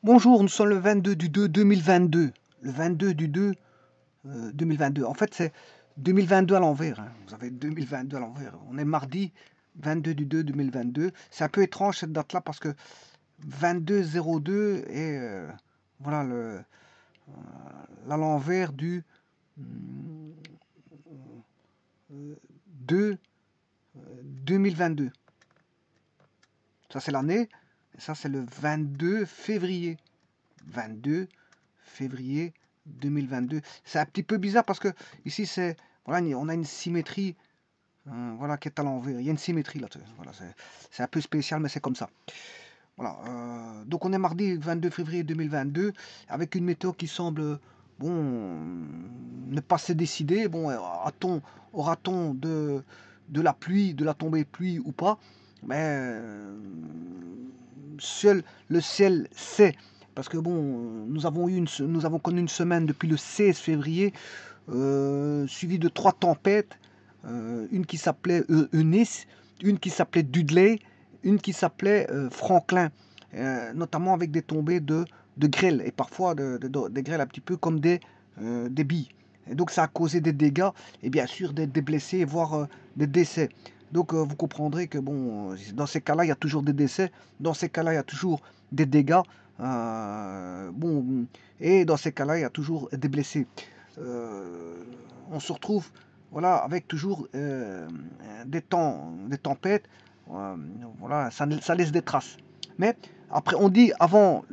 Bonjour, nous sommes le 22 du 2 2022. Le 22 du 2 2022. En fait, c'est 2022 à l'envers, hein. Vous avez 2022 à l'envers. On est mardi 22 du 2 2022. C'est un peu étrange cette date-là parce que 22-02 est voilà à l'envers du 2 2022. Ça, c'est l'année. Et ça, c'est le 22 février. 22 février 2022. C'est un petit peu bizarre parce que ici, c'est voilà, on a une symétrie voilà, qui est à l'envers. Il y a une symétrie là. Voilà, c'est un peu spécial, mais c'est comme ça. Voilà, donc on est mardi 22 février 2022 avec une météo qui semble bon ne pas se décider. Bon, aura-t-on de la pluie, de la tombée de pluie ou pas? Mais seul le ciel sait. Parce que bon, nous avons connu une semaine depuis le 16 février, suivie de 3 tempêtes, une qui s'appelait Eunice, une qui s'appelait Dudley, une qui s'appelait Franklin, notamment avec des tombées de grêle, et parfois des grêles un petit peu comme des billes. Et donc ça a causé des dégâts, et bien sûr des blessés, voire des décès. Donc vous comprendrez que bon, dans ces cas-là, il y a toujours des décès, dans ces cas-là, il y a toujours des dégâts, bon, et dans ces cas-là, il y a toujours des blessés. On se retrouve voilà, avec toujours des tempêtes, voilà, ça laisse des traces. Mais après, on dit avant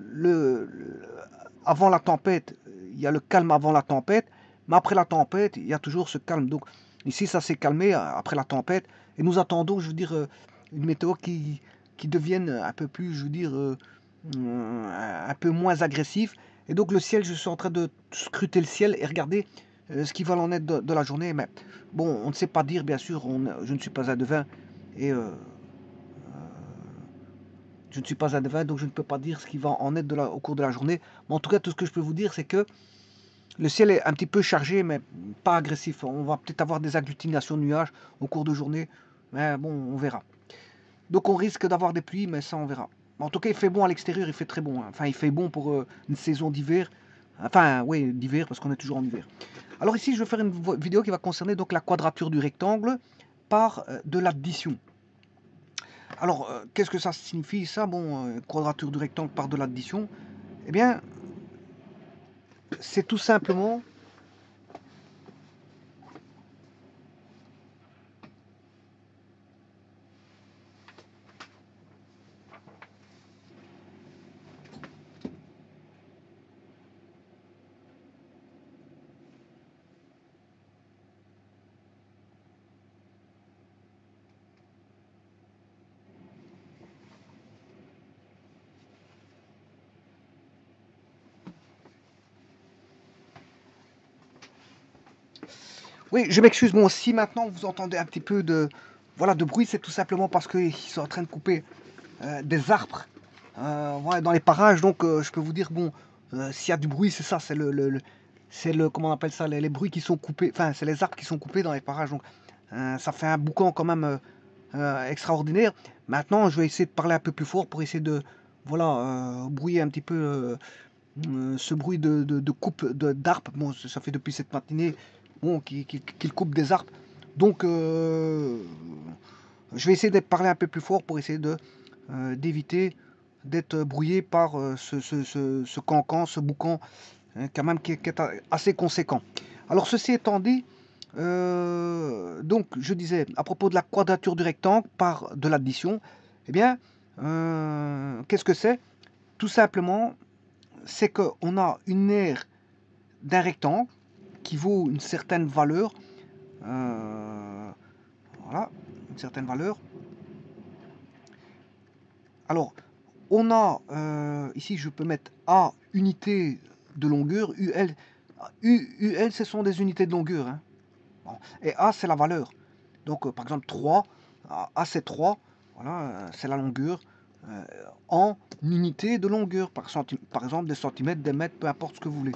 la tempête, il y a le calme avant la tempête, mais après la tempête, il y a toujours ce calme. Donc ici, ça s'est calmé après la tempête, et nous attendons, je veux dire, une météo qui devienne un peu plus, je veux dire, un peu moins agressif. Et donc le ciel, je suis en train de scruter le ciel et regarder ce qui va en être de la journée. Mais bon, on ne sait pas dire, bien sûr, je ne suis pas un devin, et je ne suis pas un devin, donc je ne peux pas dire ce qui va en être au cours de la journée. Mais en tout cas, tout ce que je peux vous dire, c'est que le ciel est un petit peu chargé, mais pas agressif. On va peut-être avoir des agglutinations de nuages au cours de journée, mais bon, on verra. Donc on risque d'avoir des pluies, mais ça, on verra. En tout cas, il fait bon à l'extérieur, il fait très bon, hein. Enfin, il fait bon pour une saison d'hiver. Enfin, oui, d'hiver, parce qu'on est toujours en hiver. Alors ici, je vais faire une vidéo qui va concerner donc la quadrature du rectangle par de l'addition. Alors, qu'est-ce que ça signifie ça? Bon, quadrature du rectangle par de l'addition. Eh bien, c'est tout simplement oui, je m'excuse, bon, si maintenant vous entendez un petit peu voilà, de bruit, c'est tout simplement parce qu'ils sont en train de couper des arbres voilà, dans les parages. Donc, je peux vous dire, bon, s'il y a du bruit, c'est ça, comment on appelle ça, les bruits qui sont coupés, enfin, c'est les arbres qui sont coupés dans les parages. Donc, ça fait un boucan quand même extraordinaire. Maintenant, je vais essayer de parler un peu plus fort pour essayer de, voilà, brouiller un petit peu ce bruit de coupe d'arbres. Bon, ça fait depuis cette matinée bon, qu'il coupe des arbres. Donc, je vais essayer de parler un peu plus fort pour essayer d'éviter d'être brouillé par ce cancan, ce boucan, hein, quand même qui est assez conséquent. Alors, ceci étant dit, donc je disais à propos de la quadrature du rectangle par de l'addition, eh bien, qu'est-ce que c'est? Tout simplement, c'est qu'on a une aire d'un rectangle qui vaut une certaine valeur. Voilà, une certaine valeur. Alors, on a, ici je peux mettre A unité de longueur, UL ce sont des unités de longueur, hein. Bon. Et A c'est la valeur. Donc par exemple 3, A c'est 3, voilà, c'est la longueur en unité de longueur, par exemple des centimètres, des mètres, peu importe ce que vous voulez.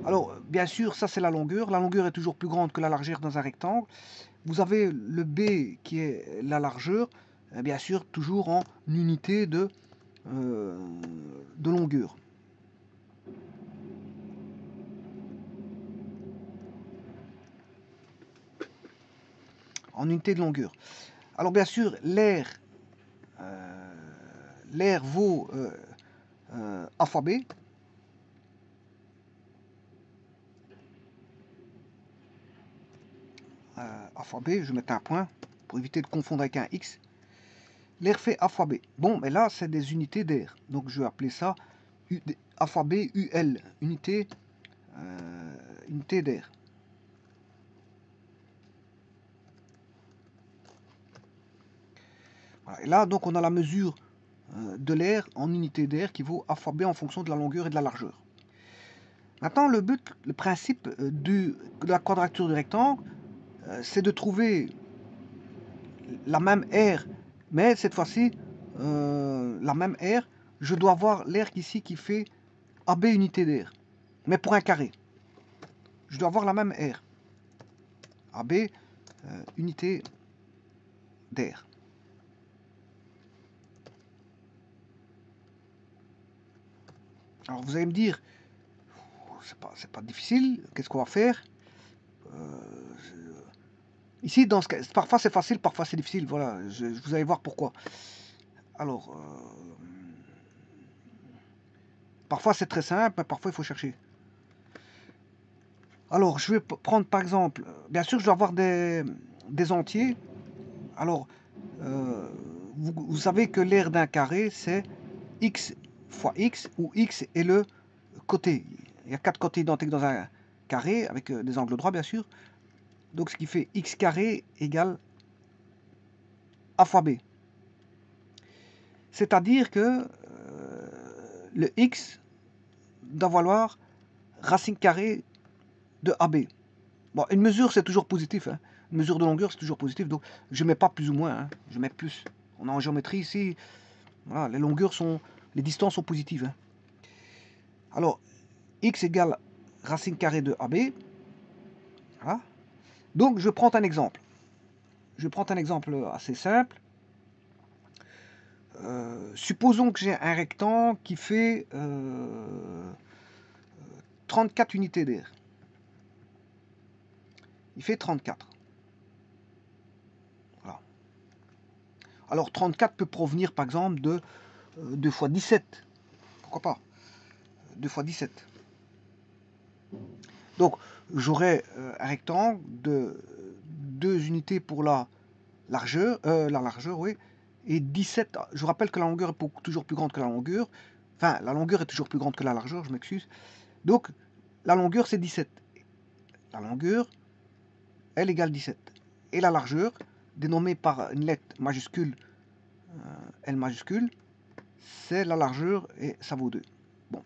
Alors, bien sûr, ça c'est la longueur. La longueur est toujours plus grande que la largeur dans un rectangle. Vous avez le B qui est la largeur, bien sûr, toujours en unité de longueur. longueur. En unité de longueur. Alors bien sûr, l'air vaut A fois B. A fois B, je vais mettre un point pour éviter de confondre avec un X. L'air fait A fois B. Bon, mais là, c'est des unités d'air. Donc, je vais appeler ça A fois B, UL, unité d'air. Voilà. Et là, donc, on a la mesure de l'air en unité d'air qui vaut A fois B en fonction de la longueur et de la largeur. Maintenant, le principe de la quadrature du rectangle, c'est de trouver la même aire, mais cette fois-ci, la même aire, je dois avoir l'air ici qui fait AB unité d'air, mais pour un carré. Je dois avoir la même aire. AB unité d'air. Alors vous allez me dire, c'est pas difficile, qu'est-ce qu'on va faire? Ici, dans ce cas, parfois c'est facile, parfois c'est difficile, voilà, vous allez voir pourquoi. Alors, parfois c'est très simple, mais parfois il faut chercher. Alors, je vais prendre par exemple, bien sûr je dois avoir des entiers. Alors, vous savez que l'aire d'un carré, c'est x fois x, où x est le côté. Il y a 4 côtés identiques dans un carré, avec des angles droits, bien sûr. Donc, ce qui fait x carré égale a fois b. C'est-à-dire que le x doit valoir racine carrée de AB. Bon, une mesure, c'est toujours positif. Hein. Une mesure de longueur, c'est toujours positif. Donc, je ne mets pas plus ou moins. Hein. Je mets plus. On est en géométrie ici. Voilà, les longueurs sont... Les distances sont positives. Hein. Alors, x égale racine carrée de AB. Voilà. Donc, je prends un exemple. Je prends un exemple assez simple. Supposons que j'ai un rectangle qui fait 34 unités d'air. Il fait 34. Voilà. Alors 34 peut provenir par exemple de 2 fois 17. Pourquoi pas 2 fois 17. Donc j'aurai un rectangle de 2 unités pour la largeur, oui, et 17. Je vous rappelle que la longueur est toujours plus grande que la longueur. Enfin, la longueur est toujours plus grande que la largeur, je m'excuse. Donc, la longueur, c'est 17. La longueur, elle égale 17. Et la largeur, dénommée par une lettre majuscule, L majuscule, c'est la largeur et ça vaut 2. Bon.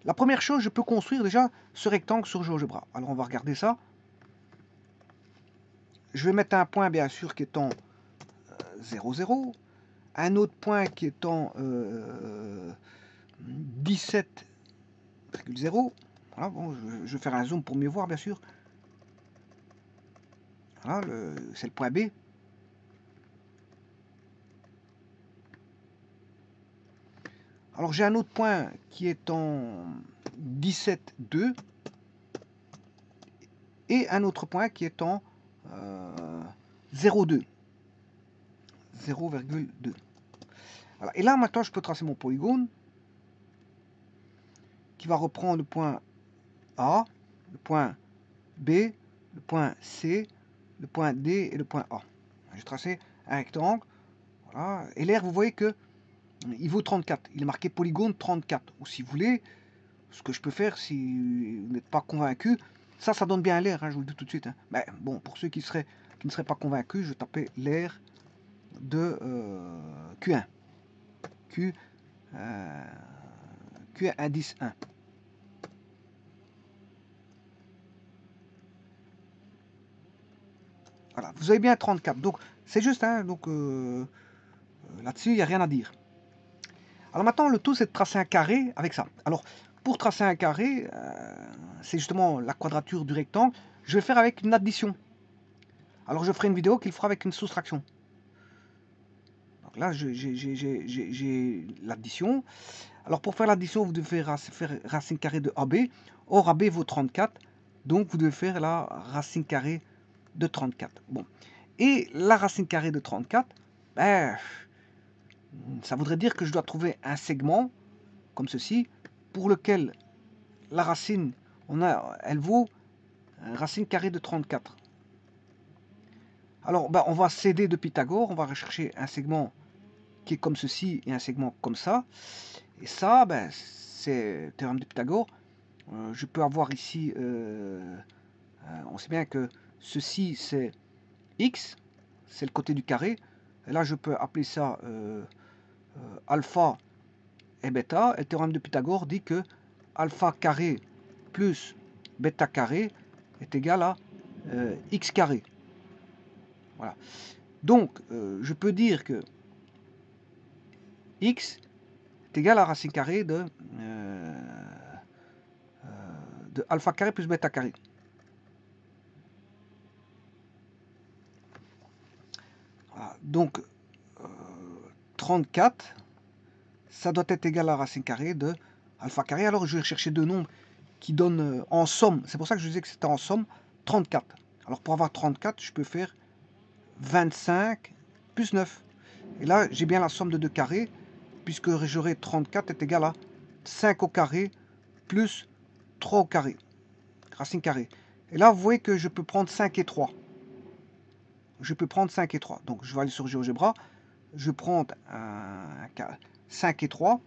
La première chose, je peux construire déjà ce rectangle sur GeoGebra. Alors, on va regarder ça. Je vais mettre un point, bien sûr, qui est en 0, 0. Un autre point qui est en 17,0. Voilà, bon, je vais faire un zoom pour mieux voir, bien sûr. Voilà, c'est le point B. Alors j'ai un autre point qui est en 17,2 et un autre point qui est en 0,2. 0,2. Voilà. Et là maintenant je peux tracer mon polygone qui va reprendre le point A, le point B, le point C, le point D et le point A. J'ai tracé un rectangle. Voilà. Et l'air, vous voyez que il vaut 34. Il est marqué polygone 34. Ou si vous voulez, ce que je peux faire, si vous n'êtes pas convaincu, ça donne bien l'air, hein, je vous le dis tout de suite. Hein. Mais bon, pour ceux qui ne seraient pas convaincus, je tapais l'air de Q1. Q indice 1. Voilà, vous avez bien 34. Donc, c'est juste, hein, donc là-dessus, il n'y a rien à dire. Alors maintenant, le tout, c'est de tracer un carré avec ça. Alors, pour tracer un carré, c'est justement la quadrature du rectangle. Je vais faire avec une addition. Alors, je ferai une vidéo qu'il fera avec une soustraction. Donc là, j'ai l'addition. Alors pour faire l'addition, vous devez faire racine carrée de AB. Or AB vaut 34. Donc vous devez faire la racine carrée de 34. Bon. Et la racine carrée de 34, ben, ça voudrait dire que je dois trouver un segment, comme ceci, pour lequel la racine, elle vaut racine carrée de 34. Alors, ben, on va céder de Pythagore, on va rechercher un segment qui est comme ceci et un segment comme ça. Et ça, ben, c'est le théorème de Pythagore. Je peux avoir ici, on sait bien que ceci c'est x, c'est le côté du carré. Et là, je peux appeler ça alpha et bêta. Et le théorème de Pythagore dit que alpha carré plus bêta carré est égal à x carré. Voilà. Donc, je peux dire que x est égal à racine carrée de alpha carré plus bêta carré. Voilà. Donc, 34, ça doit être égal à racine carrée de alpha carré. Alors, je vais chercher deux nombres qui donnent en somme. C'est pour ça que je disais que c'était en somme 34. Alors, pour avoir 34, je peux faire 25 plus 9. Et là, j'ai bien la somme de deux carrés, puisque j'aurai 34 est égal à 5 au carré plus 3 au carré. Racine carrée. Et là, vous voyez que je peux prendre 5 et 3. Je peux prendre 5 et 3. Donc, je vais aller sur GeoGebra. Je prends 5 et 3.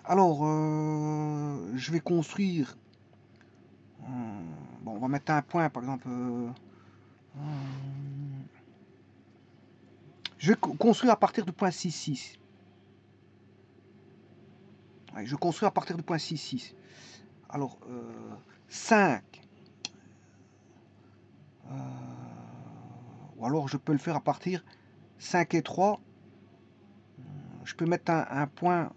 Alors, je vais construire... bon, on va mettre un point, par exemple... je vais construire à partir du point 6,6. Ouais, je construis à partir du point 6,6. Alors, 5... ou alors, je peux le faire à partir 5 et 3. Je peux mettre un point...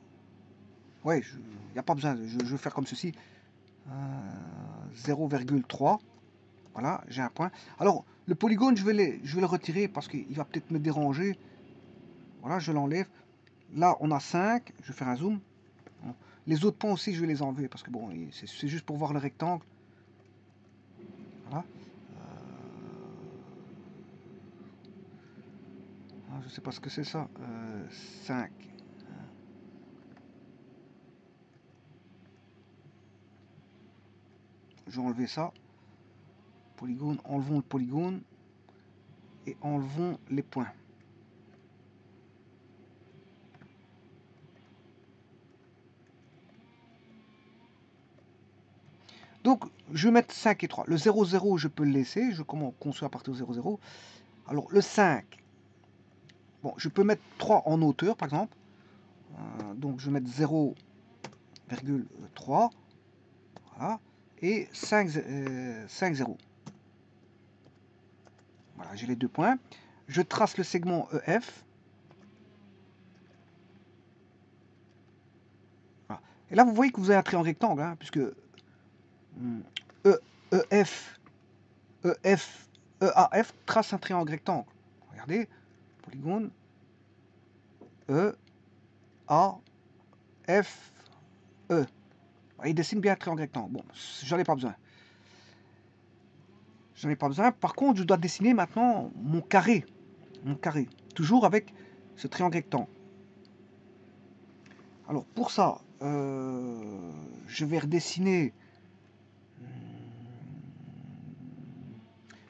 Ouais, il n'y a pas besoin, je vais faire comme ceci. 0,3. Voilà, j'ai un point. Alors, le polygone, je vais le retirer parce qu'il va peut-être me déranger. Voilà, je l'enlève. Là, on a 5. Je vais faire un zoom. Les autres points aussi, je vais les enlever parce que bon, c'est juste pour voir le rectangle. Voilà. Je sais pas ce que c'est ça. 5. Je vais enlever ça. Polygone, enlevons le polygone. Et enlevons les points. Donc, je vais mettre 5 et 3. Le 0, 0, je peux le laisser. Je construis à partir de 0, 0. Alors, le 5. Bon, je peux mettre 3 en hauteur, par exemple. Donc, je vais mettre 0,3. Voilà. Et 5, 0. Voilà, j'ai les deux points. Je trace le segment EF. Voilà. Et là, vous voyez que vous avez un triangle rectangle, hein, puisque EF, EAF trace un triangle rectangle. Regardez, polygone E, A, F, E. Il dessine bien un triangle rectangle. Bon, j'en ai pas besoin. J'en ai pas besoin. Par contre, je dois dessiner maintenant mon carré. Mon carré. Toujours avec ce triangle rectangle. Alors, pour ça, je vais redessiner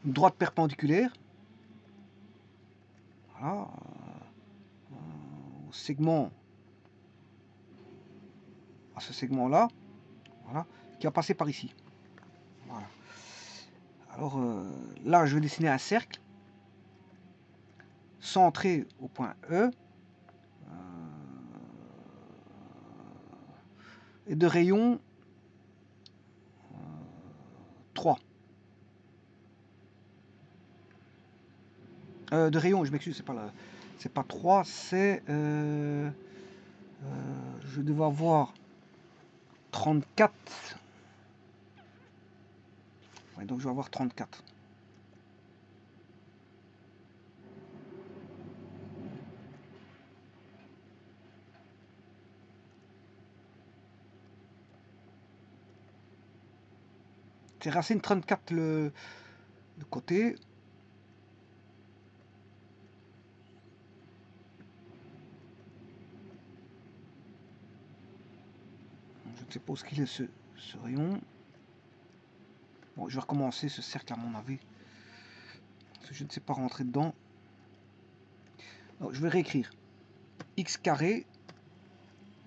une droite perpendiculaire. Voilà. Au segment, à ce segment-là. Voilà. Qui va passer par ici. Voilà. Alors, là, je vais dessiner un cercle centré au point E. Et de rayon 3. De rayon, je m'excuse, c'est pas 3, c'est... je devais avoir 34. Ouais, donc je vais avoir 34. C'est racine 34 le côté. Je ne sais pas où qu'il est ce rayon. Bon, je vais recommencer ce cercle à mon avis. Parce que je ne sais pas rentrer dedans. Donc, je vais réécrire. X carré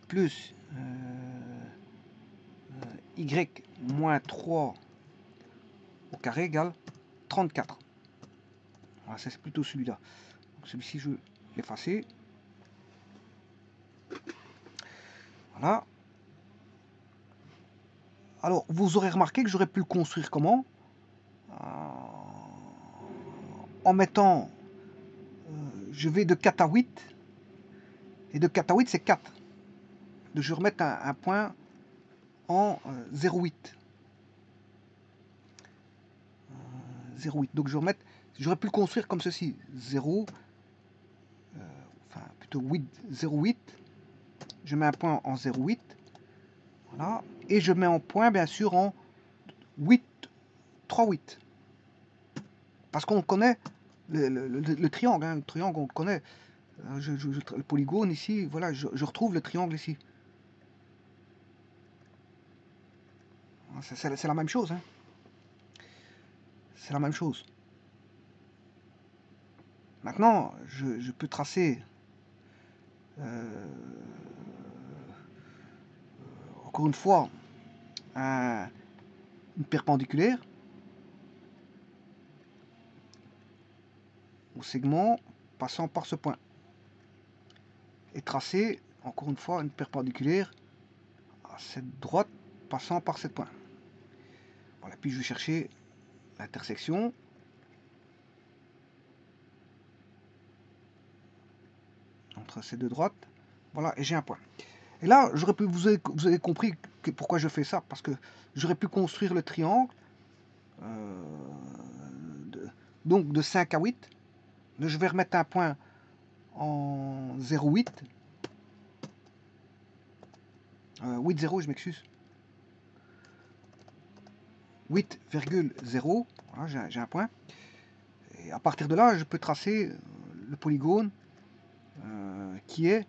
plus y moins 3 au carré égale 34. Voilà, c'est plutôt celui-là. Celui-ci, je vais l'effacer. Voilà. Alors, vous aurez remarqué que j'aurais pu le construire comment? En mettant, je vais de 4 à 8. Et de 4 à 8, c'est 4. Donc, je vais remettre un point en 0,8. 0,8. Donc, je vais remettre, j'aurais pu le construire comme ceci. 0, enfin, plutôt 8, 0,8. Je mets un point en 0,8. Voilà. Et je mets en point, bien sûr, en 8, 3, 8. Parce qu'on connaît le triangle. Hein. Le triangle, on le connaît. Le polygone ici, voilà, je retrouve le triangle ici. C'est la même chose. Hein. C'est la même chose. Maintenant, je peux tracer encore une fois une perpendiculaire au segment passant par ce point. Et tracer encore une fois une perpendiculaire à cette droite passant par ce point. Voilà, puis je vais chercher l'intersection. Entre ces deux droites. Voilà, et j'ai un point. Et là, j'aurais pu, vous avez compris pourquoi je fais ça. Parce que j'aurais pu construire le triangle. Donc de 5 à 8. Je vais remettre un point en 0,8. 8,0, je m'excuse. 8,0. Voilà, j'ai un point. Et à partir de là, je peux tracer le polygone qui est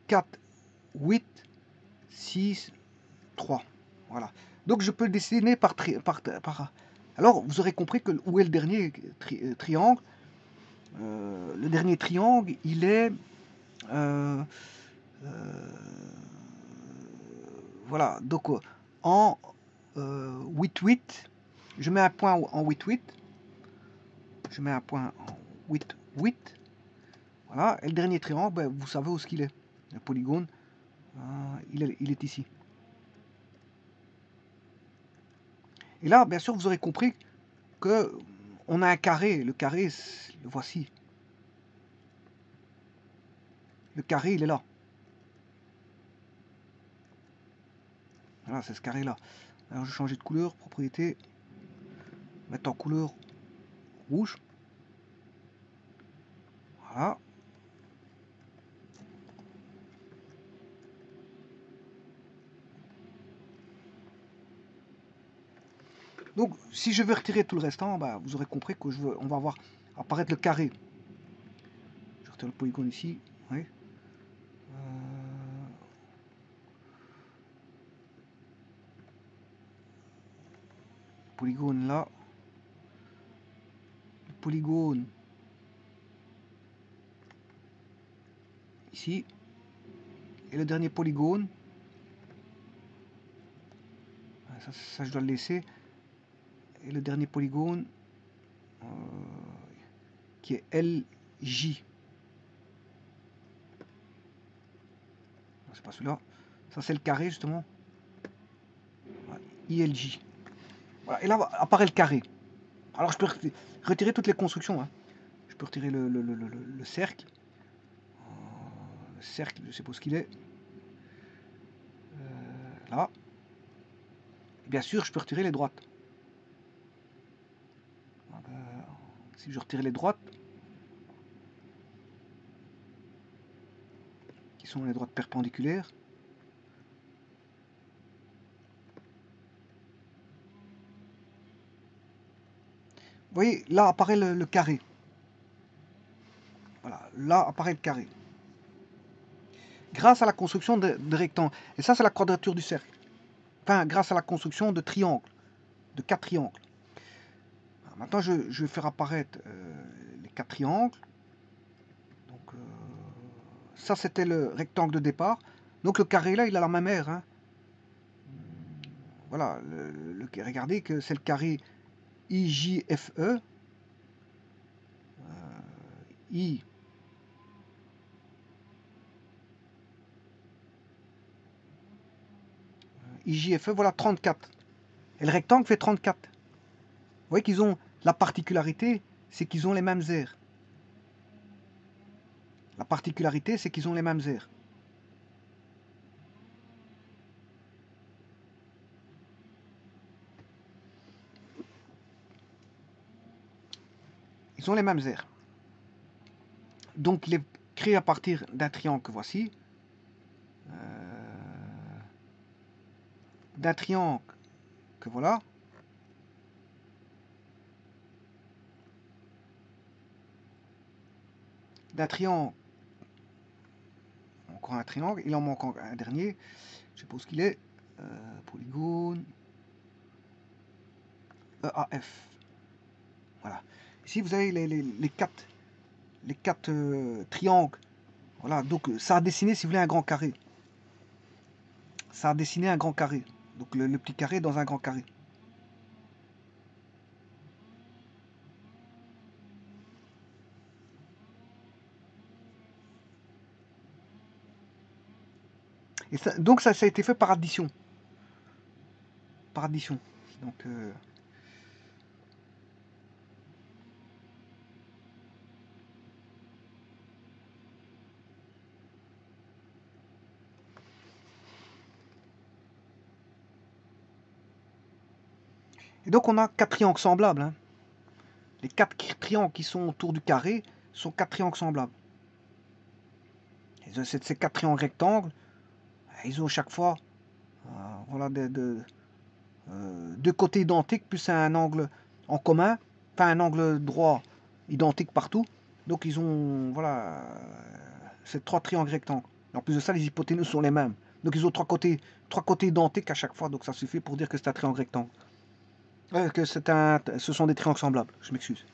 4, 8, 6, 3. Voilà. Donc je peux le dessiner par. Alors, vous aurez compris que où est le dernier triangle. Le dernier triangle, il est. Voilà. Donc, en 8, 8, je mets un point en 8, 8. Je mets un point en 8, 8. Voilà. Et le dernier triangle, ben, vous savez où ce qu'il est. Le polygone, il est ici. Et là, bien sûr, vous aurez compris que on a un carré. Le carré, le voici. Le carré, il est là. Voilà, c'est ce carré-là. Alors, je vais changer de couleur, propriété. Mettre en couleur rouge. Voilà. Donc, si je veux retirer tout le restant, bah, vous aurez compris que on va voir apparaître le carré. Je retire le polygone ici. Oui. Polygone là. Le polygone ici. Et le dernier polygone. Ça je dois le laisser. Et le dernier polygone qui est LJ. C'est pas celui-là. Ça c'est le carré justement. Voilà, ILJ. Voilà. Et là apparaît le carré. Alors je peux retirer toutes les constructions. Hein. Je peux retirer le cercle. Le cercle, je sais pas ce qu'il est. Là. Et bien sûr, je peux retirer les droites. Donc, si je retire les droites, qui sont les droites perpendiculaires, Vous voyez, là apparaît le carré. Voilà, là apparaît le carré. Grâce à la construction de rectangles. Et ça, c'est la quadrature du cercle. Enfin, grâce à la construction de triangles, de 4 triangles. Alors, maintenant, je vais faire apparaître les 4 triangles. Donc, ça, c'était le rectangle de départ. Donc, le carré, là, il a la même aire. Hein. Voilà, regardez que c'est le carré IJFE. I. IJFE, voilà 34. Et le rectangle fait 34. Vous voyez qu'ils ont la particularité, c'est qu'ils ont les mêmes aires. La particularité, c'est qu'ils ont les mêmes aires. Ils ont les mêmes aires. Donc, il est créé à partir d'un triangle que voici. D'un triangle que voilà. D'un triangle. Encore un triangle. Il en manque un dernier. Je suppose qu'il est. Polygone. EAF. Voilà. Ici, vous avez les quatre triangles. Voilà, donc ça a dessiné, si vous voulez, un grand carré. Ça a dessiné un grand carré. Donc le petit carré dans un grand carré. Et ça, donc ça a été fait par addition. Par addition. Donc... Et donc on a 4 triangles semblables. Hein. Les 4 triangles qui sont autour du carré sont 4 triangles semblables. Et ces 4 triangles rectangles, ils ont chaque fois voilà, deux côtés identiques plus un angle en commun, enfin un angle droit identique partout. Donc ils ont voilà ces 3 triangles rectangles. En plus de ça, les hypoténuses sont les mêmes. Donc ils ont 3 côtés identiques à chaque fois. Donc ça suffit pour dire que c'est un triangle rectangle. Que ce sont des triangles semblables. Je m'excuse.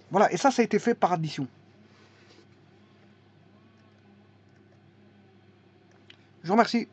Voilà, et ça a été fait par addition. Je vous remercie.